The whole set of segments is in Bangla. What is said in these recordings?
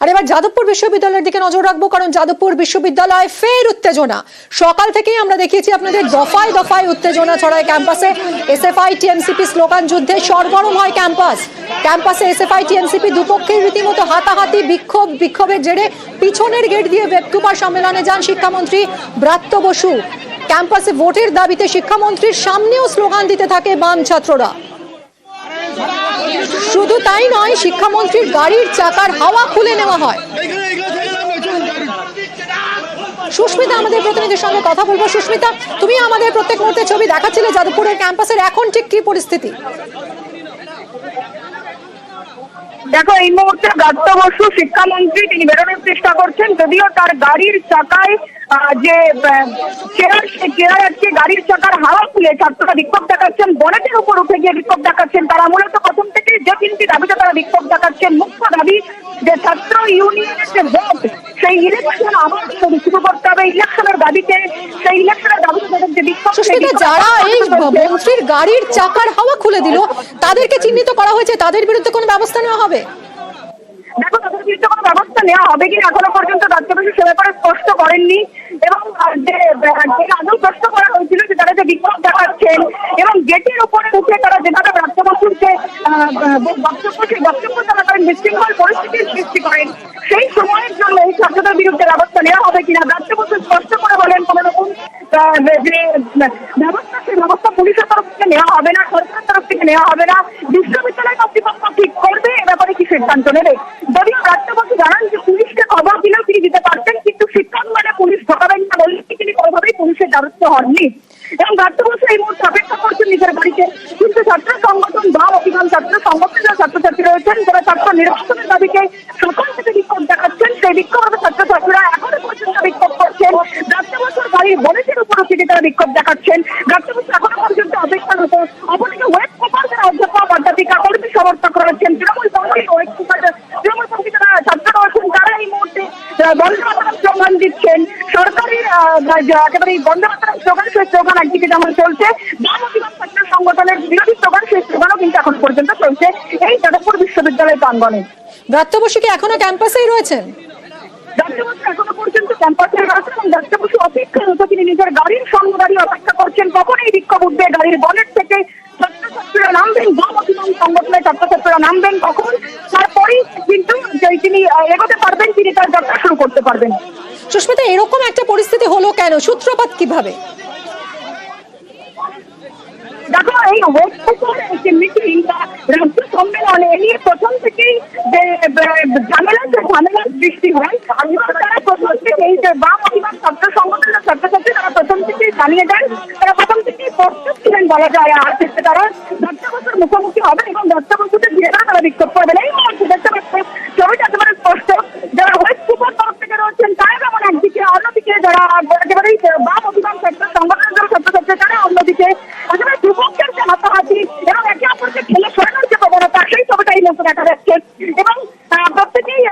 আর এবার যাদবপুর বিশ্ববিদ্যালয়ের দিকে নজর রাখবো, কারণ যাদবপুর বিশ্ববিদ্যালয়ে ফের উত্তেজনা। সকাল থেকেই আমরা দেখিয়েছি আপনাদের, দফায় দফায় উত্তেজনা ছড়ায় ক্যাম্পাসে। এসএফআই টিএমসিপি স্লোগান যুদ্ধে সরগরম হয় ক্যাম্পাসে এসএফআই টিএমসিপি দুপক্ষের রীতিমতো হাতাহাতি, বিক্ষোভের জেরে পিছনের গেট দিয়ে ওয়েবকুপার সম্মেলনে যান শিক্ষামন্ত্রী ব্রাত্য বসু। ক্যাম্পাসে ভোটের দাবিতে শিক্ষামন্ত্রীর সামনেও স্লোগান দিতে থাকে বাম ছাত্ররা। শুধু তাই নয়, শিক্ষামন্ত্রীর গাড়ির চাকার হাওয়া খুলে নেওয়া হয়। সুস্মিতা আমাদের প্রতিনিধির সঙ্গে কথা বলবো। সুস্মিতা, তুমি আমাদের প্রত্যেক মুহূর্তে ছবি দেখাচ্ছিলে যাদবপুরের ক্যাম্পাসের, এখন ঠিক কি পরিস্থিতি? দেখো, এই মুহূর্তে ব্রাত্য বসু শিক্ষামন্ত্রী তিনি বেরোনোর চেষ্টা করছেন, যদিও তার গাড়ির চাকায় যে চেয়ার আজকে গাড়ির চাকার হাওয়া খুলে ছাত্ররা বিক্ষোভ দেখাচ্ছেন, বনেটের উপর উঠে গিয়ে বিক্ষোভ দেখাচ্ছেন। তারা মূলত প্রথম থেকে যে তিনটি দাবিতে তারা বিক্ষোভ দেখাচ্ছেন, মুখ্য দাবি যে ছাত্র ইউনিয়নের যে ভোট, সেই ইলেকশন আবার শুরু করতে হবে। ইলেকশনের দাবিতে, সেই ইলেকশনের দাবিতে তাদের যে বিক্ষোভ, যারা এই মন্ত্রীর গাড়ির চাকার হাওয়া খুলে দিল তাদেরকে চিহ্নিত করা হয়েছে, তাদের বিরুদ্ধে কোনো ব্যবস্থা নেওয়া হবে? দেখো, তাদের বিরুদ্ধে কোনো ব্যবস্থা নেওয়া হবে কিনা এখনো পর্যন্ত ব্রাত্য বসু সে ব্যাপারে স্পষ্ট করেননি। এবং আদৌ প্রশ্ন করা হয়েছিল যে তারা যে বিক্ষোভ দেখাচ্ছেন এবং গেটের উপরে উঠে তারা যেভাবে ব্রাত্য বসুর যে বক্তব্য তারা করেন, বিশৃঙ্খল পরিস্থিতির সৃষ্টি করেন, সেই সময়ের জন্য এই ছাত্রদের বিরুদ্ধে ব্যবস্থা নেওয়া হবে কিনা ব্রাত্য বসু স্পষ্ট করে বলেন কোন রকম যে ব্যবস্থা, সেই ব্যবস্থা পুলিশের তরফ থেকে নেওয়া হবে না, সরকারের তরফ থেকে নেওয়া হবে না। বিশ্ববিদ্যালয় কর্তৃপক্ষ ঠিক করবে এ ব্যাপারে কি সিদ্ধান্ত নেবে। যদিও ব্রাত্য বসু জানান যে পুলিশকে খবর দিলেও তিনি দিতে পারতেন, কিন্তু শিক্ষক মানে পুলিশ ঢোকাবেন না বলে তিনি কোনোভাবেই পুলিশের দ্বারস্থ হননি। এবং ব্রাত্য বসু এই মুহূর্তে অপেক্ষা করছেন নিজের বাড়িতে। কিন্তু ছাত্র সংগঠন বা অভিমান ছাত্র সংগঠনের ছাত্রছাত্রী রয়েছেন যারা ছাত্র নির্বাচনের দাবিকে সকাল থেকে বিক্ষোভ দেখাচ্ছেন, সেই বিক্ষোভরত ছাত্রছাত্রীরা এখনো পর্যন্ত বিক্ষোভ করছেন। ব্রাত্য বসুর বাড়ির বনেটের উপর থেকে তারা বিক্ষোভ দেখাচ্ছেন। ব্রাত্য বসু এখনো পর্যন্ত অপেক্ষারত। অপরদিকে ওয়েবকুপার যারা অধ্যাপক অধ্যাপিকা কর্মী সমর্থক রয়েছেন, তৃণমূলপন্থী যারা ছাত্র রয়েছেন, তারা এই মুহূর্তে বন্দে মাতরম স্লোগান দিচ্ছেন। সরকারের একেবারে বন্দে মাতরম স্লোগান, সেই স্লোগান একদিকে যেমন চলছে, বাম অভিমান ছাত্র সংগঠনের বিরোধী স্লোগান, সেই স্লোগানও কিন্তু এখন পর্যন্ত চলছে এই যাদবপুর বিশ্ববিদ্যালয় প্রাঙ্গণে। ব্রাত্য বসু কি এখনো ক্যাম্পাসেই রয়েছেন? ব্রাত্য বসু এখনো পর্যন্ত ক্যাম্পাসে রয়েছেন এবং ব্রাত্য বসু অপেক্ষারত। তিনি নিজের গাড়ির সঙ্গে দাঁড়িয়ে অপেক্ষা করছেন কখন এই বিক্ষোভ উঠবে, গাড়ির বনেট থেকে ছাত্রছাত্রীরা নামবেন, বাম অভিমান সংগঠনের ছাত্রছাত্রীরা নামবেন কখন, তারপরেই কিন্তু তিনি এগোতে পারবেন, তিনি তার যাত্রা শুরু করতে পারবেন। সুস্মিতা, এরকম একটা পরিস্থিতি হলো কেন? সূত্রপাত কিভাবে? দেখো, এই যে মিটিং বা রাজ্য সম্মেলনে নিয়ে প্রথম থেকেই যে ঝামেলার সৃষ্টি হয়, তারা প্রথম থেকে এই যে বাম অভিমান ছাত্র সংগঠনের ছাত্রছাত্রী তারা প্রথম থেকেই জানিয়ে দেন, তারা প্রথম থেকেই প্রস্তুত ছিলেন বলা যায়। আর তারা ব্রাত্য বসুর মুখোমুখি হবে এবং ব্রাত্য বসুকে ঘিরে তারা বিক্ষোভ করবেন। এই মুহূর্তে দেখতে পাচ্ছে ছবিটা একেবারে স্পষ্ট। যারা ওয়েবকুপার তরফ থেকে রয়েছেন তারা যেমন একদিকে, অন্যদিকে যারা একেবারেই বাম অভিমান ছাত্র সংগঠনের যারা ছাত্রছাত্রী তারা অন্যদিকে, একেবারে দুপক্ষের যে হাতাহাতি এবং একে অপরকে ঠেলে সরানোর যে প্রবণতা, সেই ছবিটা এই মুহূর্তে দেখা যাচ্ছে। এবং প্রত্যেকেই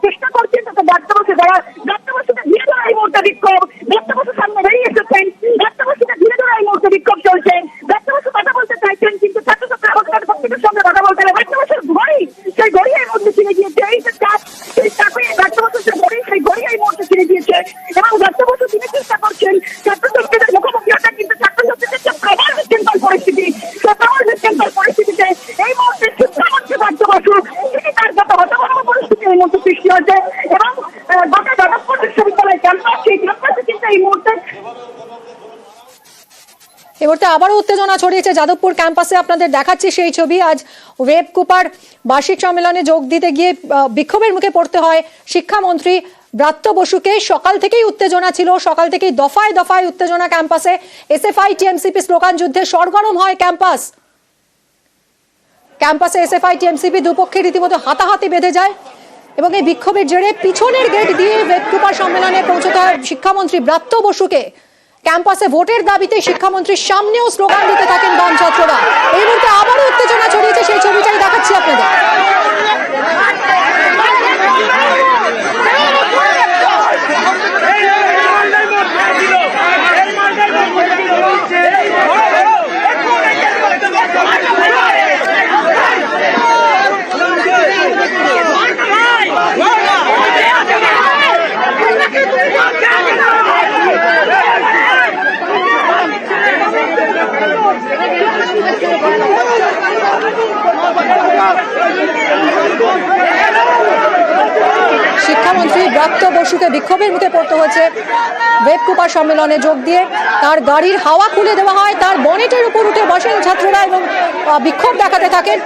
চেষ্টা করছেন যাতে ব্রাত্য বসু, যারা ব্রাত্য বসুকে ঘিরে ধরা এই মুহূর্তে বিক্ষোভ, ব্রাত্য বসু সামনে বেরিয়ে এসেছেন, ব্রাত্য বসুকে ঘিরে ধরা এই মুহূর্তে বিক্ষোভ চলছে। ব্রাত্য বসু কথা বলতে চাইছেন, কিন্তু ছাত্রছাত্রীরা প্রত্যেকের সঙ্গে কথা বলতে গেলে ব্রাত্য বসুর ঘড়ি, সেই ঘড়ি এই মুহূর্তে ছিঁড়ে গিয়েছে। এই যে চাপ, সেই চাপে ব্রাত্য বসুর যে ঘড়ি, সেই ঘড়ি এই মুহূর্তে ছিঁড়ে গিয়েছে। এবং ব্রাত্য বসু তিনি চেষ্টা করছেন ছাত্রছাত্রীদের মুখোমুখি হতে, কিন্তু ছাত্রছাত্রীদের যে প্রবল বিশৃঙ্খল পরিস্থিতি, সেই প্রবল বিশৃঙ্খল পরিস্থিতিতে এই মুহূর্তে শিক্ষামন্ত্রী ব্রাত্য বসু তিনি তার যত হতভম্ব পরিস্থিতি এই মুহূর্তে সৃষ্টি হয়েছে। এবং গোটা যাদবপুর বিশ্ববিদ্যালয় ক্যাম্পাস, সেই ক্যাম্পাসে কিন্তু এই মুহূর্তে আবারও উত্তেজনা ছড়িয়েছে যাদবপুর ক্যাম্পাসে। আপনাদের দেখাচ্ছি সেই ছবি। আজ ওয়েবকুপার বার্ষিক সম্মেলনে যোগ দিতে গিয়ে বিক্ষোভের মুখে পড়তে হয় শিক্ষামন্ত্রী ব্রাত্য বসুকে। সকাল থেকেই উত্তেজনা ছিল, সকাল থেকেই দফায় দফায় উত্তেজনা ক্যাম্পাসে। এসএফআই টিএমসিপি স্লোগান যুদ্ধে সরগরম হয় ক্যাম্পাসে এসএফআই টিএমসিপি দুপক্ষের রীতিমতো হাতাহাতি বেঁধে যায় এবং এই বিক্ষোভের জেরে পিছনের গেট দিয়ে ওয়েবকুপার সম্মেলনে পৌঁছতে হয় শিক্ষামন্ত্রী ব্রাত্য বসুকে। ক্যাম্পাসে ভোটের দাবিতে শিক্ষামন্ত্রীর সামনেও স্লোগান দিতে থাকেন বাম ছাত্ররা। এই মুহূর্তে আবারও উত্তেজনা ছড়িয়েছে, সেই ছবিটাই দেখাচ্ছি আপনাদের। শিক্ষামন্ত্রী ব্রাত্য বসুকে বিক্ষোভের মুখে পড়তে হয়েছে ওয়েবকুপার সম্মেলনে যোগ দিয়ে। তার গাড়ির হাওয়া খুলে দেওয়া হয়, তার বনেটের উপর উঠে বসেন ছাত্ররা এবং বিক্ষোভ দেখাতে থাকেন।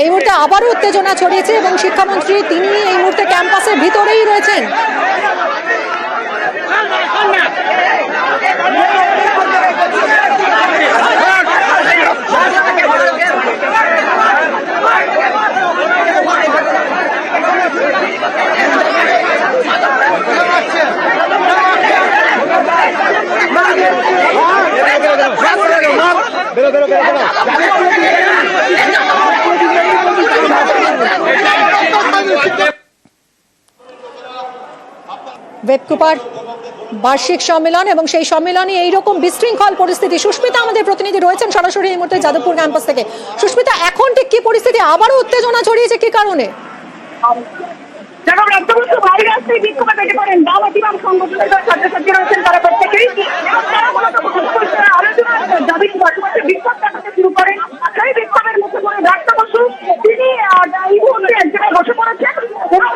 এই মুহূর্তে আবারও উত্তেজনা ছড়িয়েছে এবং শিক্ষামন্ত্রী তিনি এই মুহূর্তে ক্যাম্পাসের ভিতরেই রয়েছেন। ওয়েবকুপার বার্ষিক সম্মেলন এবং সেই সম্মেলনে এইরকম বিশৃঙ্খল পরিস্থিতি। সুস্মিতা আমাদের প্রতিনিধি রয়েছেন সরাসরি এই মুহূর্তে যাদবপুর ক্যাম্পাস থেকে। সুস্মিতা, এখন ঠিক কি পরিস্থিতি? আবারও উত্তেজনা ছড়িয়েছে কি কারণে? যারা রাজ্যবর্ষ বাইরে আসতে বিক্ষোভে বেঁধে পড়েন বাম অতিবাম সংগঠনের ছাত্রছাত্রী রয়েছেন, তারা প্রত্যেকেই তারা মূলত আলোচনার দাবি বসবাসে বিক্ষোভ দেখাতে শুরু করেন। সেই বিক্ষোভের মুখে পড়ে ব্রাত্য বসু তিনি এই মুহূর্তে এক জায়গায় বসে পড়েছেন এবং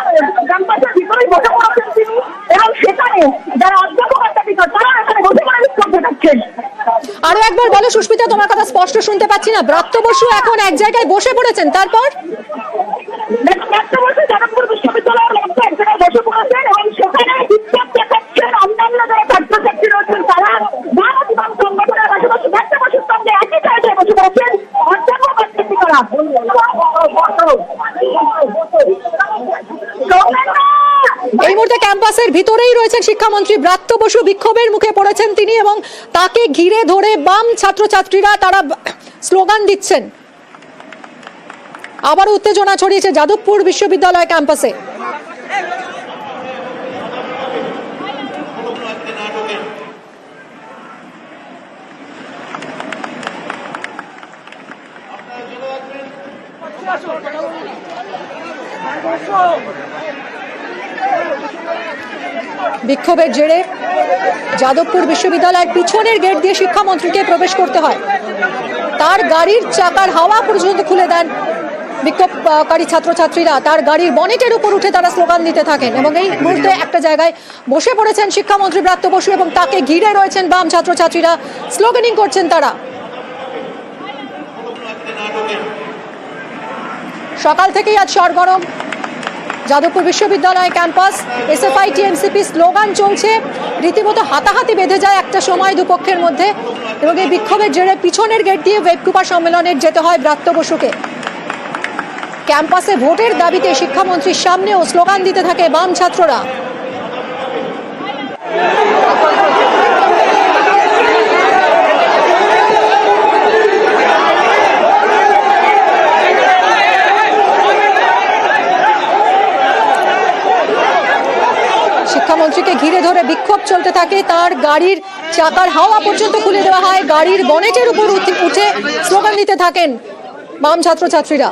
ক্যাম্পাসের ভিতরেই বসে পড়েছেন তিনি, এবং সেখানে যারা অধ্যাপক অধ্যাপিকা তারা এখানে বসে পড়ে বিক্ষোভ দেখাচ্ছেন। আরো একবার বলো সুস্মিতা, তোমার কথা স্পষ্ট শুনতে পাচ্ছি না। ব্রাত্য বসু এখন এক জায়গায় বসে পড়েছেন, তারপর ব্রাত্য বসু যাদবপুর বিশ্ববিদ্যালয়ের মধ্যে এক জায়গায় বসে পড়েছেন এবং সেখানে বিক্ষোভ দেখাচ্ছেন অন্যান্য যারা ছাত্রছাত্রী রয়েছেন, তারা বাম অতিবাম সংগঠনের পাশাপাশি ব্রাত্য বসুর সঙ্গে একই জায়গায় বসে পড়েছেন অধ্যাপক অধ্যাপিকারা। এই মুহূর্তে ক্যাম্পাসের ভিতরেই রয়েছেন শিক্ষামন্ত্রী ব্রাত্য বসু, বিক্ষোভের মুখে পড়েছেন তিনি এবং তাকে ঘিরে ধরে বাম ছাত্রছাত্রীরা তারা স্লোগান দিচ্ছেন। আবার উত্তেজনা ছড়িয়েছে যাদবপুর বিশ্ববিদ্যালয় ক্যাম্পাসে। বিক্ষোভের জেরে যাদবপুর বিশ্ববিদ্যালয়ের পিছনের গেট দিয়ে শিক্ষামন্ত্রীকে প্রবেশ করতে হয়। তার গাড়ির চাকার হাওয়া পর্যন্ত খুলে দেন বিক্ষোভকারী ছাত্রছাত্রীরা। তার গাড়ির বনেটের উপর উঠে তারা স্লোগান দিতে থাকেন এবং এই মুহূর্তে একটা জায়গায় বসে পড়েছেন শিক্ষামন্ত্রী ব্রাত্য বসু এবং তাকে ঘিরে রয়েছেন বাম ছাত্রছাত্রীরা, স্লোগানিং করছেন তারা। সকাল থেকেই আজ সরগরম যাদবপুর বিশ্ববিদ্যালয় ক্যাম্পাস। এসএফআই টিএমসিপি স্লোগান চলছে, রীতিমতো হাতাহাতি বেঁধে যায় একটা সময় দুপক্ষের মধ্যে এবং এই বিক্ষোভের জেরে পিছনের গেট দিয়ে ওয়েবকুপার সম্মেলনে যেতে হয় ব্রাত্য বসুকে। ক্যাম্পাসে ভোটের দাবিতে শিক্ষামন্ত্রীর সামনেও স্লোগান দিতে থাকে বাম ছাত্ররা। শিক্ষামন্ত্রীকে ঘিরে ধরে বিক্ষোভ চলতে থাকে, তার গাড়ির চাকার হাওয়া পর্যন্ত খুলে দেওয়া হয়, গাড়ির বনেটের উপর উঠে স্লোগান দিতে থাকেন বাম ছাত্রছাত্রীরা।